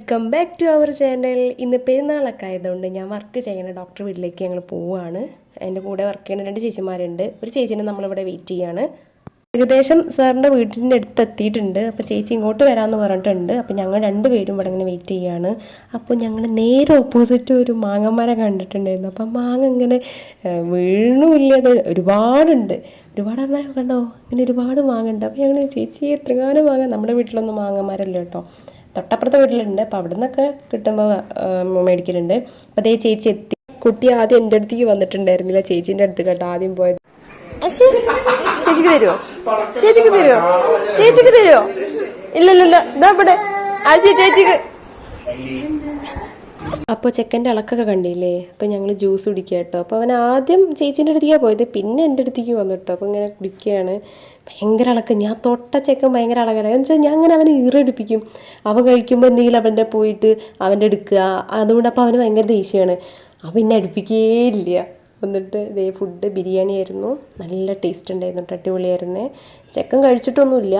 Welcome back to our channel. ഇന്ന് പെരുന്നാളൊക്കെ ആയതുകൊണ്ട് ഞാൻ വർക്ക് ചെയ്യണ ഡോക്ടർ വീട്ടിലേക്ക് ഞങ്ങൾ പോവുകയാണ്. എൻ്റെ കൂടെ വർക്ക് ചെയ്യുന്ന 2 ചേച്ചിമാരുണ്ട്. ഒരു ചേച്ചീനെ നമ്മളിവിടെ വെയിറ്റ് ചെയ്യാണ്. ഏകദേശം സാറിൻ്റെ വീട്ടിൻ്റെ അടുത്ത് എത്തിയിട്ടുണ്ട്. അപ്പോൾ ചേച്ചി ഇങ്ങോട്ട് വരാമെന്ന് പറഞ്ഞിട്ടുണ്ട്. അപ്പോൾ ഞങ്ങൾ 2 പേരും ഇവിടെ ഇങ്ങനെ വെയിറ്റ് ചെയ്യുകയാണ്. അപ്പോൾ ഞങ്ങൾ നേരെ ഓപ്പോസിറ്റ് ഒരു മാങ്ങമരം കണ്ടിട്ടുണ്ടായിരുന്നു. അപ്പം മാങ്ങ ഇങ്ങനെ വീഴുന്നില്ല, അത് ഒരുപാടുണ്ട്. ഒരുപാട് മരം കണ്ടോ, ഇങ്ങനെ ഒരുപാട് മാങ്ങ ഉണ്ട്. അപ്പോൾ ഞങ്ങൾ ചേച്ചി എത്രകാലം മാങ്ങ, നമ്മുടെ വീട്ടിലൊന്നും മാങ്ങമരമില്ല കേട്ടോ, തൊട്ടപ്പുറത്തെ വീട്ടിലുണ്ട്. അപ്പോൾ അവിടെ നിന്നൊക്കെ കിട്ടുമ്പോൾ മേടിക്കലുണ്ട്. അപ്പോൾ അതേ ചേച്ചി എത്തി. കുട്ടി ആദ്യം എൻ്റെ അടുത്തേക്ക് വന്നിട്ടുണ്ടായിരുന്നില്ല, ചേച്ചീൻ്റെ അടുത്ത് കേട്ടോ ആദ്യം പോയത്. ചേച്ചിക്ക് തരുമോ? ചേച്ചിക്ക് തരുമോ? ചേച്ചിക്ക് തരുമോ? ഇല്ലല്ലോ, ഇതാ ഇവിടെ ആശി ചേച്ചിക്ക്. അപ്പോൾ ചെക്കൻ്റെ ഇളക്കൊക്കെ കണ്ടില്ലേ. അപ്പോൾ ഞങ്ങൾ ജ്യൂസ് കുടിക്കുക കേട്ടോ. അപ്പോൾ അവൻ ആദ്യം ചേച്ചീൻ്റെ അടുത്തേക്കാണ് പോയത്, പിന്നെ എൻ്റെ അടുത്തേക്ക് വന്നിട്ടോ. അപ്പോൾ ഇങ്ങനെ കുടിക്കുകയാണ്. ഭയങ്കര ഇളക്ക്. ഞാൻ തൊട്ട ചെക്കൻ ഭയങ്കര ഇളകല എന്ന് വെച്ചാൽ ഞാൻ അങ്ങനെ അവനെ ഈറടിപ്പിക്കും. അവൻ കഴിക്കുമ്പോൾ എന്തെങ്കിലും അവൻ്റെ പോയിട്ട് അവൻ്റെ എടുക്കുക. അതുകൊണ്ട് അപ്പോൾ അവന് ഭയങ്കര ദേഷ്യമാണ്. അവൻ എന്നെ അടുപ്പിക്കേയില്ല. എന്നിട്ട് ഇതേ ഫുഡ് ബിരിയാണി ആയിരുന്നു, നല്ല ടേസ്റ്റ് ഉണ്ടായിരുന്നു, അടിപൊളിയായിരുന്നേ. ചെക്കൻ കഴിച്ചിട്ടൊന്നുമില്ല.